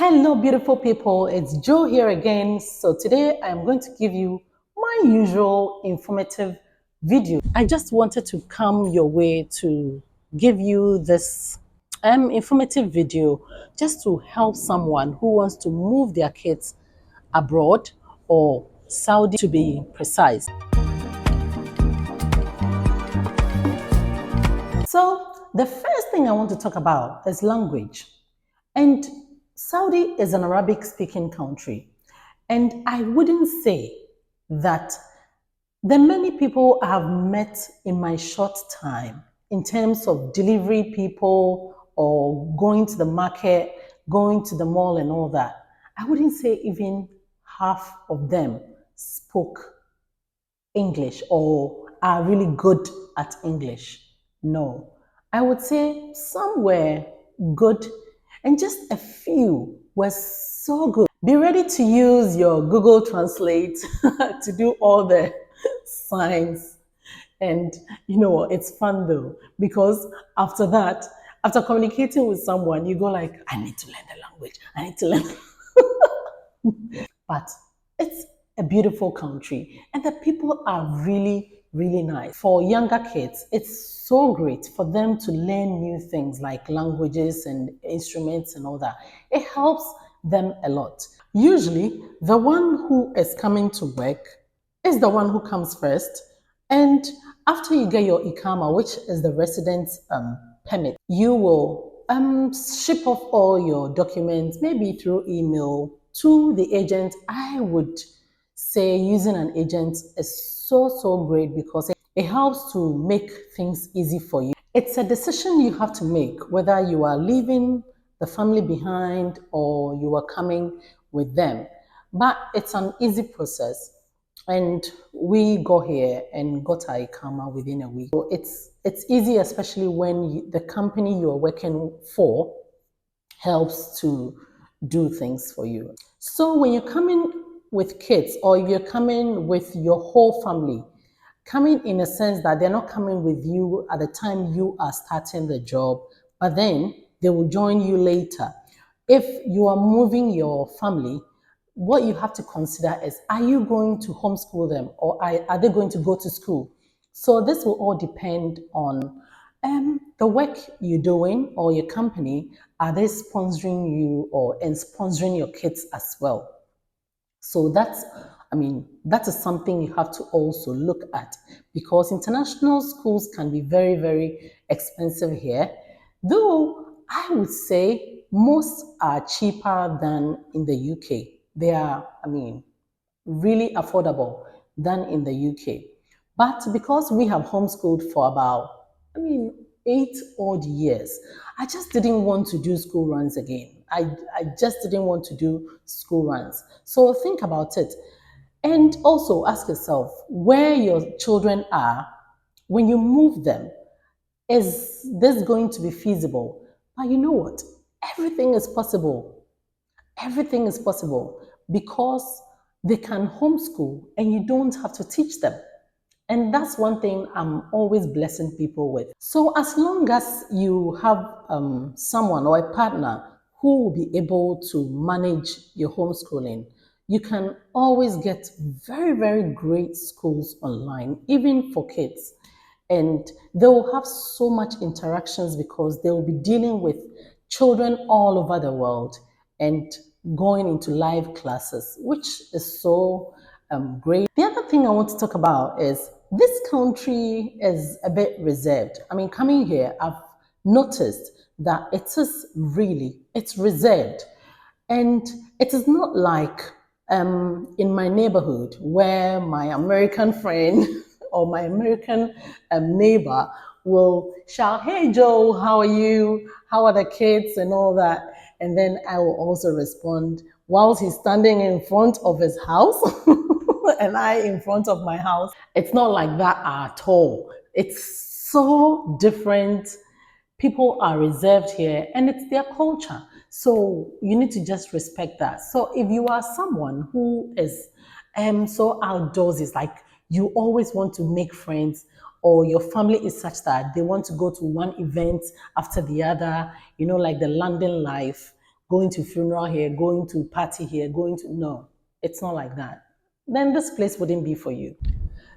Hello, beautiful people. It's Joe here again. So today I'm going to give you my usual informative video. I just wanted to come your way to give you this informative video just to help someone who wants to move their kids abroad or Saudi to be precise. So the first thing I want to talk about is language. And Saudi is an Arabic speaking country. And I wouldn't say that the many people I have met in my short time in terms of delivery people or going to the market, going to the mall and all that, I wouldn't say even half of them spoke English or are really good at English. No, I would say some were good and just a few were so good. Be ready to use your Google Translate to do all the signs. And it's fun though, because after that, after communicating with someone, you go like, I need to learn the language. I need to learn. But it's a beautiful country and the people are really, really nice. For younger kids, it's so great for them to learn new things like languages and instruments and all that. It helps them a lot. Usually, the one who is coming to work is the one who comes first. And after you get your ikama, which is the residence permit, you will ship off all your documents, maybe through email to the agent. I would say using an agent is so great because it helps to make things easy for you. It's a decision you have to make whether you are leaving the family behind or you are coming with them. But it's an easy process. And we got here and got our ikama within a week. So it's easy, especially when the company you are working for helps to do things for you. So when you're coming with kids or if you're coming with your whole family, coming in a sense that they're not coming with you at the time you are starting the job, but then they will join you later. If you are moving your family, what you have to consider is, are you going to homeschool them or are they going to go to school? So this will all depend on the work you're doing or your company. Are they sponsoring you or and sponsoring your kids as well? So that is something you have to also look at because international schools can be very expensive here. Though I would say most are cheaper than in the UK. They are, really affordable than in the UK. But because we have homeschooled for about, 8 odd years, I just didn't want to do school runs again. I just didn't want to do school runs. So think about it. And also ask yourself where your children are when you move them. Is this going to be feasible? But you know what? Everything is possible. Everything is possible because they can homeschool and you don't have to teach them. And that's one thing I'm always blessing people with. So as long as you have someone or a partner who will be able to manage your homeschooling, you can always get very great schools online, even for kids. And they will have so much interactions because they will be dealing with children all over the world and going into live classes, which is so great. The other thing I want to talk about is this country is a bit reserved. Coming here, I've noticed that it's reserved. And it is not like in my neighborhood where my American friend or my American neighbor will shout, "Hey Joe, how are you? How are the kids?" and all that. And then I will also respond whilst he's standing in front of his house and I in front of my house. It's not like that at all. It's so different. People are reserved here and it's their culture. So you need to just respect that. So if you are someone who is so outdoors, it's like you always want to make friends or your family is such that they want to go to one event after the other, like the London life, going to funeral here, going to party here, going to, no, it's not like that. Then this place wouldn't be for you.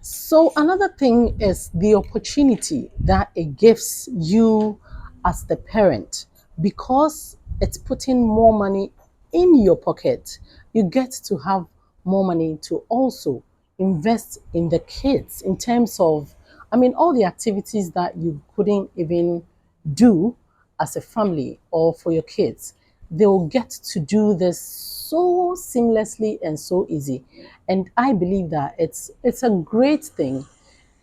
So another thing is the opportunity that it gives you as the parent, because it's putting more money in your pocket. You get to have more money to also invest in the kids in terms of, I mean, all the activities that you couldn't even do as a family or for your kids. They will get to do this so seamlessly and so easy. And I believe that it's a great thing,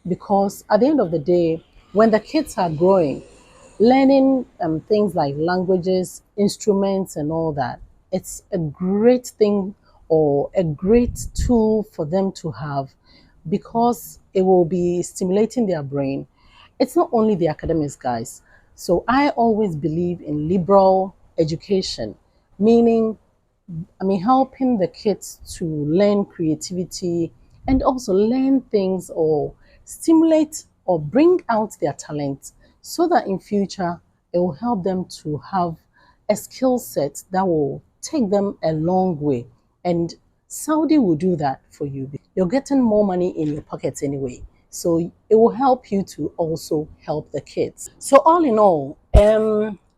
because at the end of the day, when the kids are growing, learning things like languages, instruments, and all that, it's a great thing or a great tool for them to have, because it will be stimulating their brain. It's not only the academics, guys. So I always believe in liberal education, meaning, I mean, helping the kids to learn creativity and also learn things or stimulate or bring out their talent, so that in future it will help them to have a skill set that will take them a long way. And Saudi will do that for you. You're getting more money in your pockets anyway. So it will help you to also help the kids. So all in all,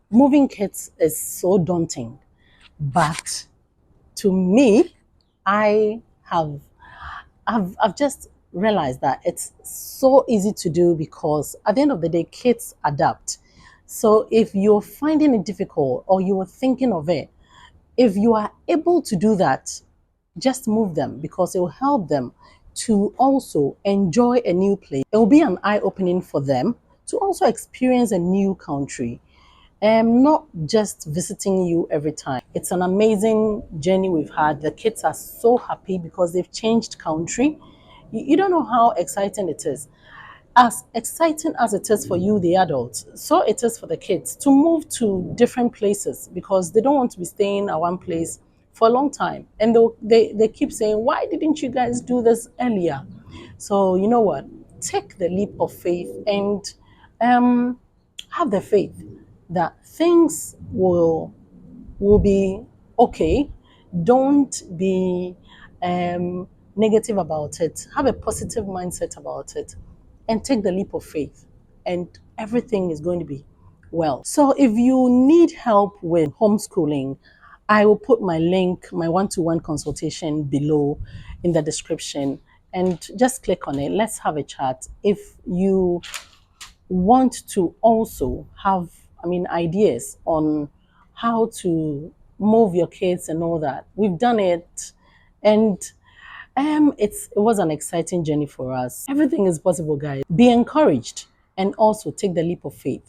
moving kids is so daunting, but to me, I have I've just realized that it's so easy to do, because at the end of the day, kids adapt. So if you're finding it difficult or you were thinking of it, if you are able to do that, just move them, because it will help them to also enjoy a new place. It will be an eye opening for them to also experience a new country, not just visiting you every time. It's an amazing journey we've had. The kids are so happy because they've changed country. You don't know how exciting it is. As exciting as it is for you, the adults, so it is for the kids to move to different places, because they don't want to be staying at one place for a long time. And they keep saying, why didn't you guys do this earlier? So, you know what? Take the leap of faith and um, have the faith that things will be okay. Don't be negative about it. Have a positive mindset about it and take the leap of faith, and everything is going to be well. So, if you need help with homeschooling, I will put my link, my one to one consultation below in the description, and just click on it. Let's have a chat. If you want to also have, I mean, ideas on how to move your kids and all that, we've done it, and it was an exciting journey for us. Everything is possible, guys. Be encouraged and also take the leap of faith.